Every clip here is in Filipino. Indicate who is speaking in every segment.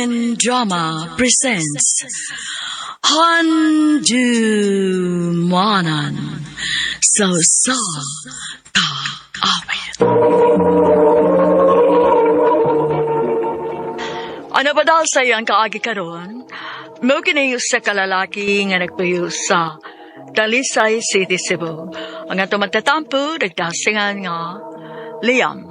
Speaker 1: Open Drama presents Handu Manan So Ta Awit. Ano ba dahil sa iyang kaagi karon? Mo kinayos sa kalalaki nga nagtuyo sa Talisay City, Cebu. Ang ato magtatampo, nagdasingan nga Liam.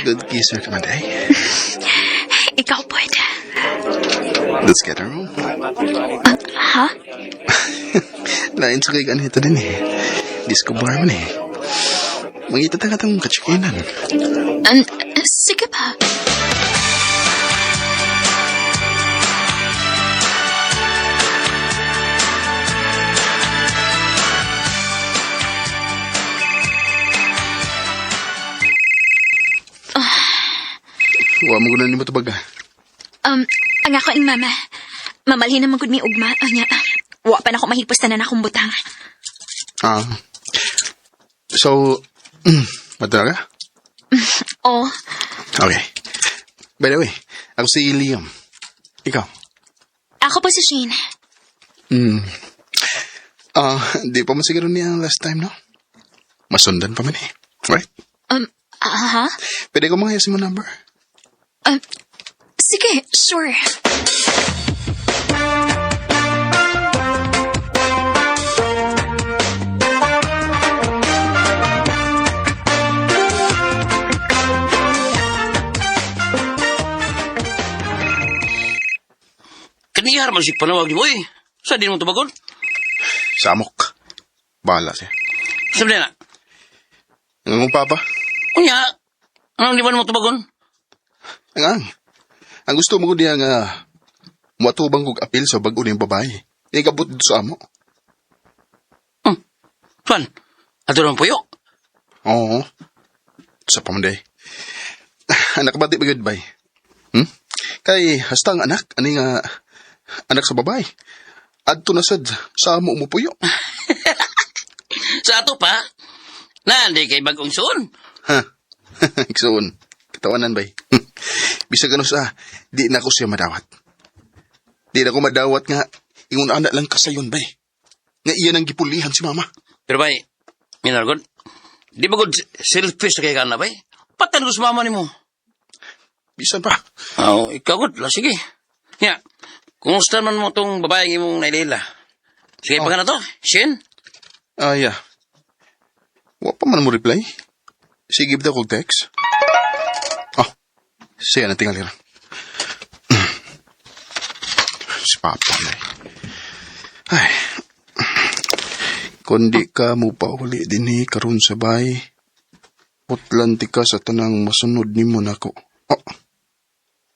Speaker 2: Good kisser ka man, eh?
Speaker 3: Ikaw pwede.
Speaker 2: Let's get her room.
Speaker 3: Ha?
Speaker 2: Lain sa kay ganito din, eh. Disco bar man, eh. Mangita taga itong katsikinan.
Speaker 3: Sige pa.
Speaker 2: Huwag mo gunan ni mo ito baga.
Speaker 3: Ang ako ang mama. Mamalhin naman gud mi ugma. Anya, wa pa na ako mahigpos na akong butang.
Speaker 2: So, madara ka?
Speaker 3: Oh,
Speaker 2: Okay. By the way, ako si Liam. Ikaw?
Speaker 3: ako po si Shane.
Speaker 2: Di pa man siguro niya last time, no? Masundan pa man, eh. Right?
Speaker 3: Ha?
Speaker 2: Pwede ko mga mo number?
Speaker 3: Sige, sure.
Speaker 4: Kaniyar man si panawag ni mo eh. Saan din mo tubagon?
Speaker 2: Samok. Bahala siya.
Speaker 4: Sabi na.
Speaker 2: Ang papa?
Speaker 4: Unya, anong di ba mo tubagon?
Speaker 2: Ang gusto mo ko diya nga muatubang kong apil sa bago niyang babae. Ikabot dito sa amo.
Speaker 4: Saan? Ato naman puyo?
Speaker 2: Oo. Sa pamanday. Anak bati ba goodbye? Kay hasta ang anak, ani nga anak sa babae. Adto na sad sa amo umupuyo.
Speaker 4: Sa ato pa? Nanday kay bagong suon.
Speaker 2: Ha? Iksoon. Katawanan bay. Bisa gano sa, di na ko siya madawat. Di na ko madawat nga, ingon anak lang kasayon bay. Nga iyan ang gipulihan si mama.
Speaker 4: Pero bay, minargon, di ba good selfish kay ka na bay? Patan ko sa mama ni mo.
Speaker 2: Bisan pa.
Speaker 4: Ikaw good, sige. Ya, kumusta man mo tong babae mong nailila? Sige pa ka na to, Shin?
Speaker 2: Yeah. Wa pa man mo reply. Sige ba kong text? Siya na tingali na. Si Papa na ay. Kundi ka mo pa uli din karon sa bay. Putlanti ka sa tanang masunod ni mo na ko.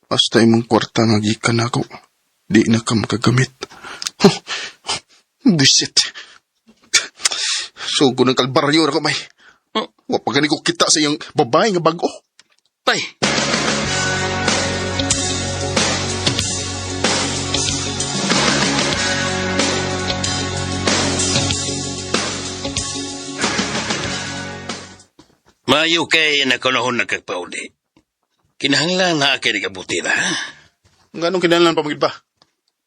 Speaker 2: Basta imong kwarta nga gikan ako. Di na ka makagamit. Bisit. So, kung kalbaryo na ko, may. Wapag ko kita sa iyong babae nga bago.
Speaker 4: Bay. Mayo kay nakunahon na kagpauli. Kinahanglan na kay nagabuti na.
Speaker 2: Ganong kinahanglan pa magid ba?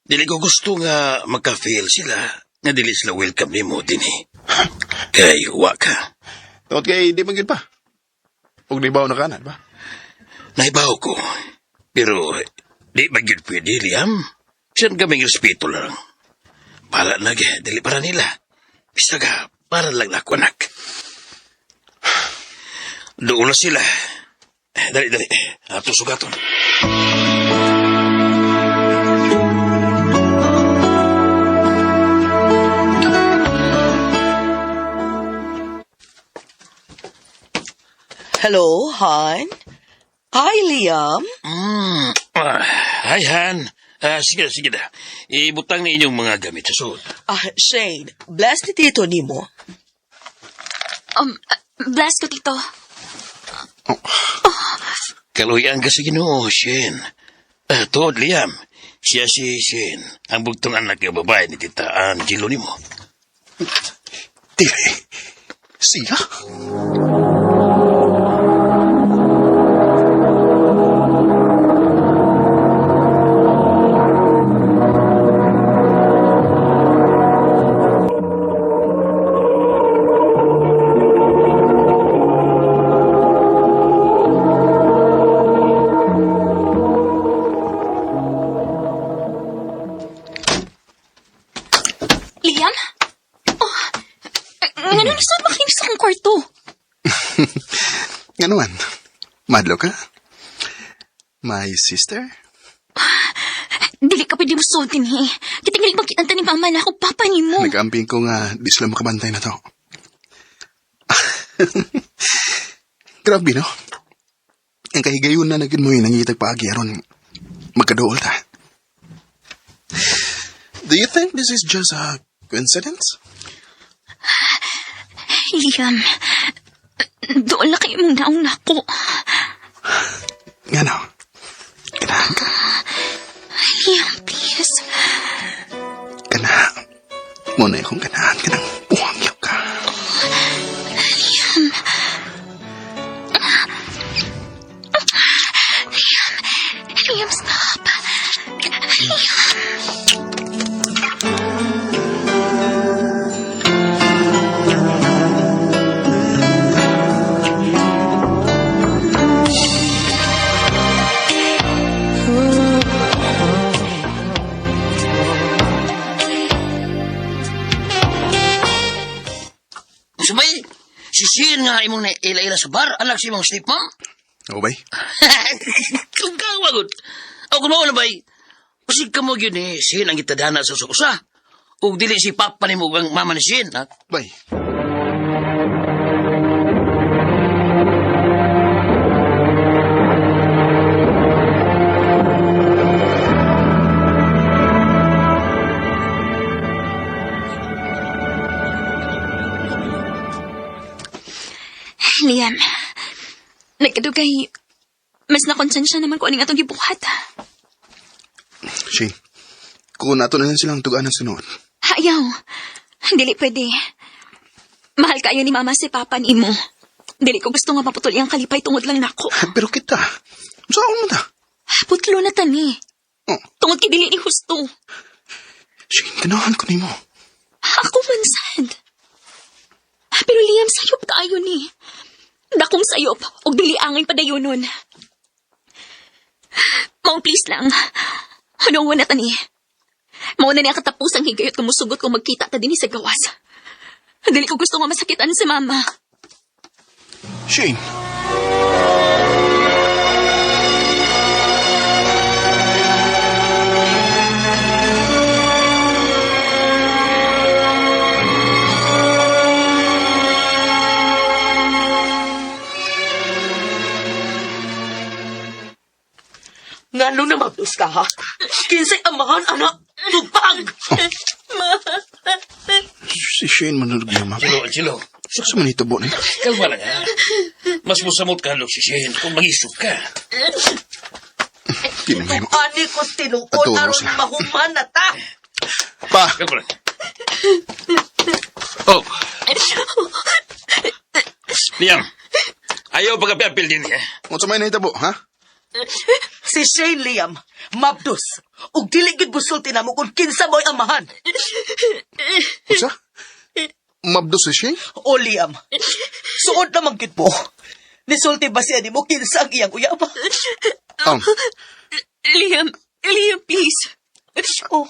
Speaker 4: Dili ko gusto nga magka-feel sila nga dili sila welcome ni mo din eh. Kay huwa ka.
Speaker 2: Tungkol kay di magid pa. Huwag naibaw na kanan ba?
Speaker 4: Naibaw ko. Pero di magyud pwede, Liam. Siyan kaming respeto lang. Para na dili para nila. Bisa ka, para lang na ako anak. Doon na sila. Dali. Ato sugaton.
Speaker 1: Hello, Han? Hi, Liam.
Speaker 4: Hi, Han. Sige na. Ibutang na inyong mga gamit sa suot.
Speaker 5: Shane, bless ni Tito nimo.
Speaker 3: Bless ko, Tito.
Speaker 4: Kaluyan ka sa Ginoo, Shane. Tod, Liam. Siya si Shane, ang bugtong anak ng babae ni Tita Angelo nimo.
Speaker 2: Dili. Siya?
Speaker 3: Liam? Nga nung saan ba kayo sa akong kwarto?
Speaker 2: Nganuan? Madlo ka? My sister?
Speaker 3: Dili ka pwede mo sultin, he. Kitingalig magkitanta ni mama na ako, papa ni mo.
Speaker 2: Nag-amping ko nga di sila makabantay na to. Grabe, no? Ang kahigayon na nagin mo yun nangitag paagi aron magkadool ta. Do you think this is just a coincidence?
Speaker 3: Liam, doon na kayo mong naong nako.
Speaker 2: Nga no? Ganahan ka?
Speaker 3: Liam, please.
Speaker 2: Ganahan. Muna akong ganahan ka ng buhangyaw ka.
Speaker 3: Liam, stop.
Speaker 4: Sabay, si Shane nga imong na ila-ila sa bar, anak si mong sleep mom.
Speaker 2: Oo bay?
Speaker 4: Kung kawagod. O kung na bay, pasig ka mo yun Shane ang itadana sa usa. O dili si papa ni mo ang mama ni Shane, ha?
Speaker 2: Bay?
Speaker 3: Liam, nagkadugay, mas nakonsensya naman ko aning atong gibuhat.
Speaker 2: Shane, kung nato na lang silang tugaan ng sunod.
Speaker 3: Ayaw, dili pwede. Mahal kayo ni mama si papa ni mo. Dili ko gusto nga maputol ang kalipay tungod lang nako.
Speaker 2: Pero kita, saan mo ta?
Speaker 3: Putlo na tani.
Speaker 2: Oh,
Speaker 3: Tungod kay dili ni husto.
Speaker 2: Shane, ganahan ko ni mo.
Speaker 3: Ako man sad. Pero Liam, sayop kaayo ni. Dakong sayop, og dili angay padayonon. Mao please lang. Ano na tani? Mao na niya katapusang higayot kung musugot kung magkita ta din sa gawas. Dili ko gusto nga masakitan si mama.
Speaker 2: Shane.
Speaker 5: Ngano na mabdos ka, ha? Kinsay amahan, anak. Tupag!
Speaker 2: Si Shane manulog niya, ma.
Speaker 4: Angelo.
Speaker 2: Sa manito bo na.
Speaker 4: Kalma lang, ha? Mas musamot ka, si Shane, kung mag-isip ka.
Speaker 2: Kinamay mo.
Speaker 5: Ani ko tinuod,
Speaker 2: Ato,
Speaker 5: aron
Speaker 2: Rosa.
Speaker 5: mahuman na ta.
Speaker 2: Pa!
Speaker 4: Kalma lang. Oh. Liam, ayaw pagkapiapil din, ha?
Speaker 2: Kung sa may nahitabo, ha?
Speaker 5: Si Shane Liam, mabdos. Ug dili gid busulti na mo kung kinsa mo'y amahan.
Speaker 2: Usa? Mabdos si Shane?
Speaker 5: O Liam, suod naman gid mo. Nisulti ba siya ni mo kinsa ang iyang uyab?
Speaker 3: Liam, please.
Speaker 5: Oh,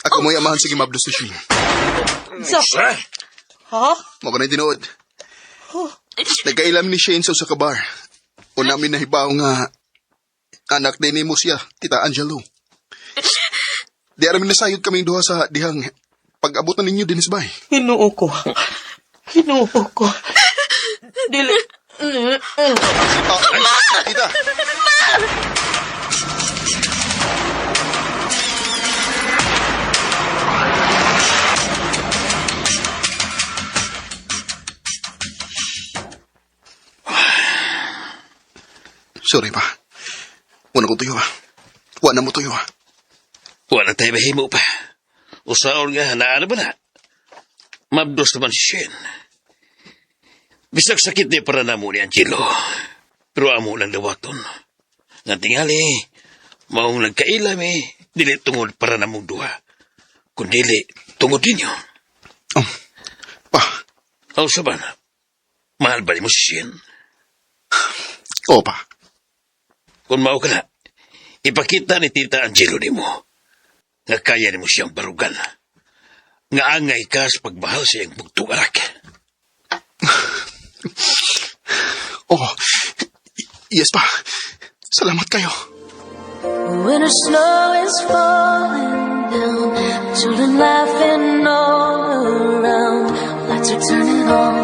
Speaker 2: Ako mo'y amahan sige mabdos si Shane.
Speaker 5: sa, ha?
Speaker 2: Mako na tinuod. Nagkailam ni Shane sa usa ka bar. O namin nahibaw nga anak din mo siya, Tita Angelo. Di aramin nasayod kaming duha sa dihang pag-abutan ninyo din sa bahay.
Speaker 5: Hinuo ko. Dili.
Speaker 2: Tita! Sorry pa. Wala ko tuyo Wala mo tuyo
Speaker 4: Wala tayo mahimo pa. Usaon nga, naano ba na? Mabdos naman si Shane. Bisag sakit niya para na mo ni Angelo. Pero amo lang dawaton. Nga tingali, maong nagkailam dili tungod para na mong duha. Kung dili, tungod ninyo.
Speaker 2: Pa,
Speaker 4: Ang saban, mahal ba ni mo si Shane?
Speaker 2: oo pa.
Speaker 4: Kung mao ka na, ipakita ni Tita Angelo ni mo nga kaya ni mo siyang barugan. Nga angay ka sa pagmahal sa iyang bugtugarak.
Speaker 2: Oo. Yes pa. Salamat kayo.
Speaker 6: Winter snow is falling down, children laughing all around, lights are turning on,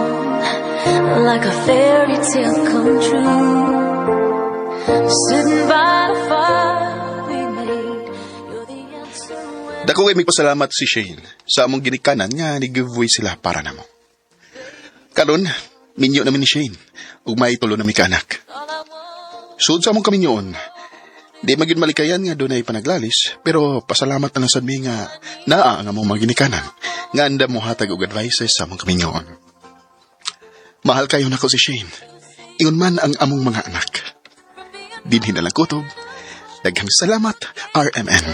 Speaker 6: like a fairy tale come true. Sitting by the fire we made, you're the answer when
Speaker 2: Dako kay magpasalamat si Shane sa among ginikanan nga ni-giveaway sila para namo. Karon, minyo namin ni Shane ug may tulo na mi kanak. Sud sa among kaminyoon, di magin malikayan nga dunay panaglalis, pero pasalamat na lang sad mi nga naa ang among mga ginikanan nga anda mo hatag og advices sa among kaminyoon. Mahal kayo nako si Shane. Ingon man ang among mga anak. Dinhi na lang kutob. Daghang salamat, RMN.